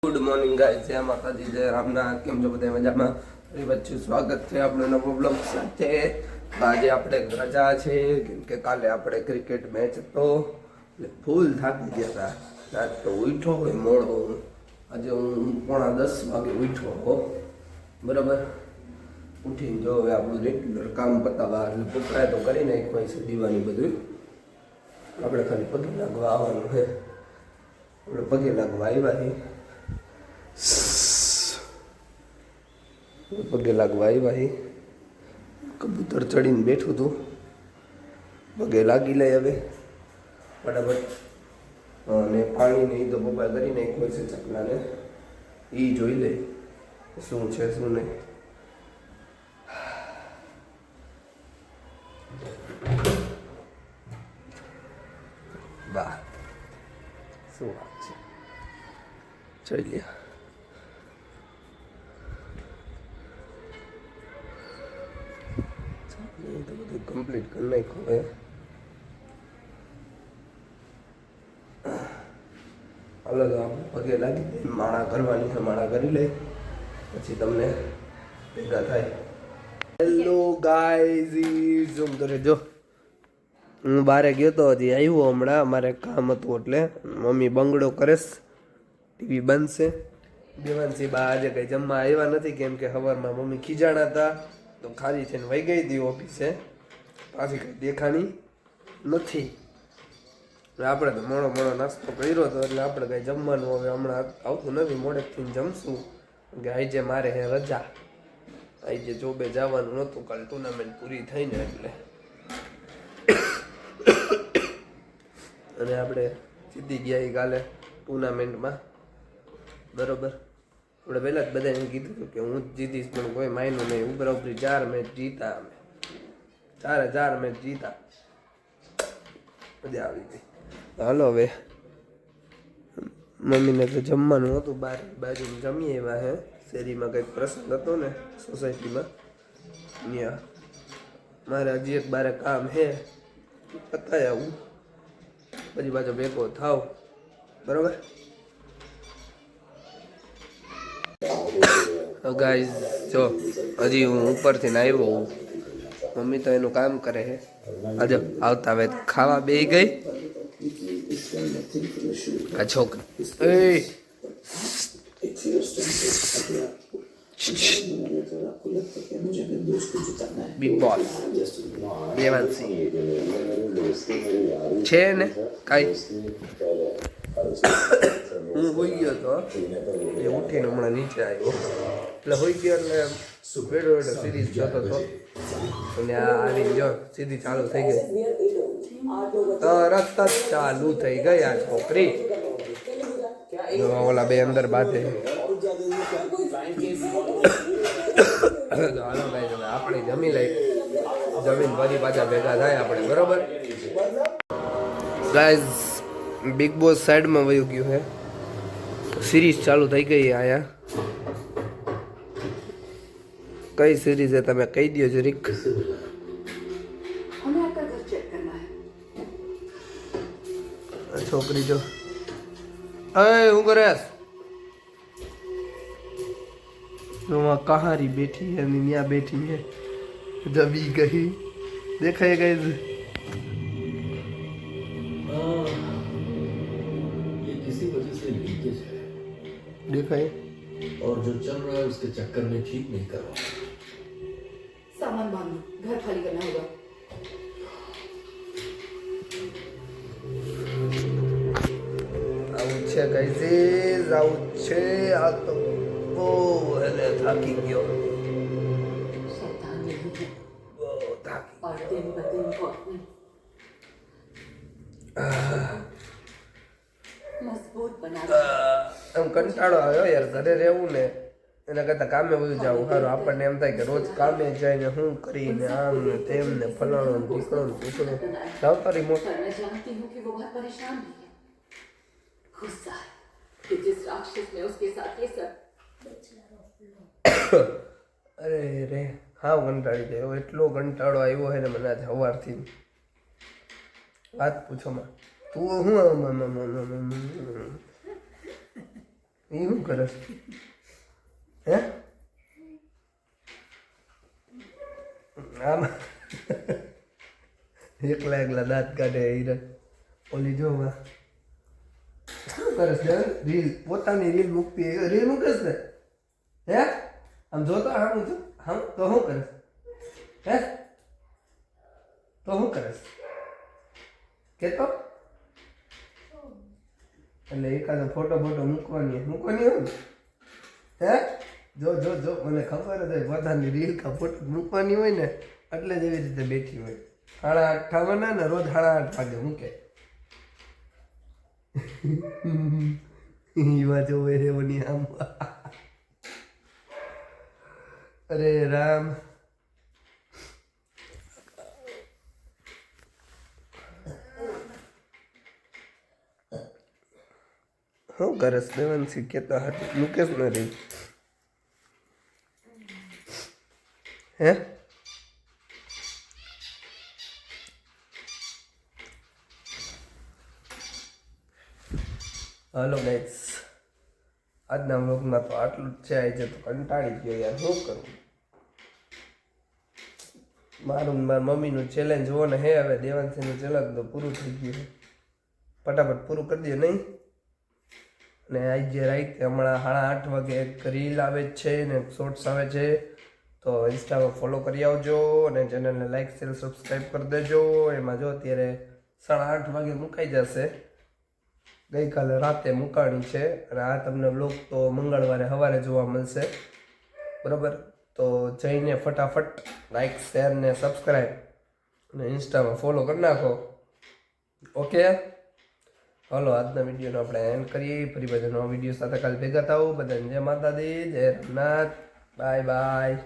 Good morning guys, જય માતાજી, જય રામનાથ. કેમ છો બધા? મજામાં? ફરી પાછું સ્વાગત છે આપણો નવો બ્લોગ સાથે. આજે આપણે રજા છે કેમ કે કાલે આપણે ક્રિકેટ મેચ હતો એટલે ફૂલ થાકી ગયા હતા. રાત તો ઉઠ્યો હોય મોડો. આજે હું 9:30 વાગે ઉઠ્યો હો. બરાબર, ઉઠીને જો હવે આપણું રેગ્યુલર કામ પતાવવા એટલે પકડાય તો કરી નાખવા છે દીવાની બધું. આપણે ખાલી પગે લાગવા આવવાનું છે. આપણે પગે લાગવા આવ્યા પગે લાગવા આવ્યા કબૂતર ચડીને બેઠું હતું. પગે લાગી લે હવે ફટાફટ. અને પાણી નહીં તો પપ્પા કરી નાખ્યો છે ચકલાને, એ જોઈ લે શું છે શું નહીં. વાહ, શું વાત છે, જોઈ લે. તો બધું કમ્પ્લીટ કરી નાખ્યું હવે. અલગ આપણે પગે લાગી દઈએ, માળા કરવાની છે, માળા કરી લે પછી તમને ભેગા થાય. હેલો ગાઈઝ, ઝૂમ કરે જો. હું બહાર ગયો તો, હજી આવ્યો હમણાં. અમારે કામ હતું એટલે મમ્મી બંગડો કરેશ, ટીવી બંધ છે. દેવાંશી બા આજે કંઈ જમવા આવ્યા નથી કેમ કે સવારમાં મમ્મી ખીજાણા હતા તો ખાલી થઈને વહી ગઈ હતી ઓફિસે. પાછી કંઈ દેખાણી નથી. આપણે તો મોડો નાસ્તો કર્યો હતો એટલે આપણે કંઈ જમવાનું હવે હમણાં આવતું નથી. મોડેકથી જમશું કે આજે મારે હે રજા. આજે જોબે જવાનું નહોતું, કાલે ટુર્નામેન્ટ પૂરી થઈને એટલે. અને આપણે જીતી ગયા કાલે ટુર્નામેન્ટમાં. બરોબર, આપણે પહેલાં જ બધાને કીધું હતું કે હું જ જીતીશ, પણ કોઈ માયનું નહીં. ઉપરા ઉપરી 4 મેચ જીતા અમે, 4 મેચ જીતા. મજા આવી ગઈ. હાલો હવે મમ્મીને તો જમવાનું હતું, બાજુમાં જમીએ એવા હે. શેરીમાં કંઈક પ્રસંગ હતો ને સોસાયટીમાં, ત્યાં મારે હજી એક બારે કામ હે, પતાય આવું પછી પાછો ભેગો થાવ. બરાબર. ગાઈઝ જો હજી હું ઉપરથી આવ્યો હું, મમ્મી તો એનું કામ કરે છે. આજે આવતા હવે ખાવા બે ગઈ આ છોકરી. બિગ બોસ દેવાંશી છે ને કાંઈ. હું હોઈ ગયો હતો એ ઉઠીને હમણાં નીચે આવ્યો એટલે હોઈ ગયો એટલે વેડો સિરીઝ જોતો હતો. અને આ આવી જો સીધી ચાલુ થઈ ગઈ, તરત જ ચાલુ થઈ ગઈ આ છોકરી. ઓલા બે અંદર બાંધે. હાલો ભાઈ, તમે આપણે જમી લઈ, જમીન પછી પાછા ભેગા થાય આપણે. બરોબર ગાઈઝ, બિગ બોસ સાઈડમાં વયું ગયું હે, સિરીઝ ચાલુ થઈ ગઈ આયા. કઈ સિરીઝ હે તમે કહી દો જરીક. છોકરી જો હું કરે કહારી બેઠી है, ત્યાં બેઠી है, જબી ગઈ. દેખાય गई देखाए और जो चल रहा है उसके चक्कर में ठीक नहीं करवा. सामान बांधो, घर खाली करना होगा. આવું છે ગાઈઝ, આવું છે. આ તો બહુ એને થાકી ગયો, शैतान नहीं है બહુ થાકી. और दिन ब दिन वो अपने मजबूत बना એમ કંટાળો આવ્યો યાર ઘરે રહેવું ને એના કરતાં કામે બધું જવું સારું. આપણને એમ થાય કે રોજ કામે જઈને શું કરીને આમ ને તેમ ને ફલાણો ને ઢીકણો ને પૂછડો જાવ તારી મોટ. पर मैं जानती हूँ कि वो बहुत परेशान भी है, गुस्सा है कि जिस राक्षस ने उसके साथ ये सब. અરે રે હાવ કંટાળી ગયો, એટલો કંટાળો આવ્યો છે ને મને આજે સવારથી. વાત પૂછો માં તું હું એ શું કરસ હે આમ એકલા દાંત કાઢે હીરા ઓલી જો શું કરસ રીલ પોતાની રીલ મૂકતી રીલ મૂકસ ને હે આમ જોતો આમ જો આમ તો શું કરસ હે તો શું કરસ કેતો એટલે એકાદો ફોટો મૂકવાની હોય ને હે જો જો જો મને ખબર જ હોય પોતાની રીલ કા ફોટો મૂકવાની હોય ને એટલે જ એવી રીતે બેઠી હોય 8:30 થવાના ને રોજ 8:30 વાગે મૂકે એવા જોવે રે ઓની આમ અરે રામ શું કરસ દેવનસિંહ કેતા હતું મુકેશ ન રહી હે હાલો ગાઈસ આજના વ્લોગમાં તો આટલું જ છે આજે તો કંટાળી ગયો યાર શું કરું મારું મારા મમ્મીનું ચેલેન્જ જુઓ ને હે હવે દેવાંશીનું ચેલેન્જ તો પૂરું થઈ ગયું ફટાફટ પૂરું કરી દે નહીં અને આજે રાઈટ હમણાં 8:30 વાગે એક રીલ આવે છે ને શોર્ટ્સ આવે છે તો ઇન્સ્ટામાં ફોલો કરી આવજો અને ચેનલને લાઈક શેર સબસ્ક્રાઈબ કરી દેજો એમાં જો અત્યારે 8:30 વાગે મુકાઈ જશે ગઈકાલે રાતે મુકાણી છે અને આ તમને વ્લોગ તો મંગળવારે સવારે જોવા મળશે બરાબર તો જઈને ફટાફટ લાઈક શેર ને સબસ્ક્રાઈબ અને ઇન્સ્ટામાં ફોલો કરી નાખો ઓકે હાલો આજના વિડીયોનો આપણે એન્ડ કરીએ ફરી બધા નવા વિડીયો સાથે કાલે ભેગા થાવ બધાને જય માતાજી જય રઘુનાથ બાય બાય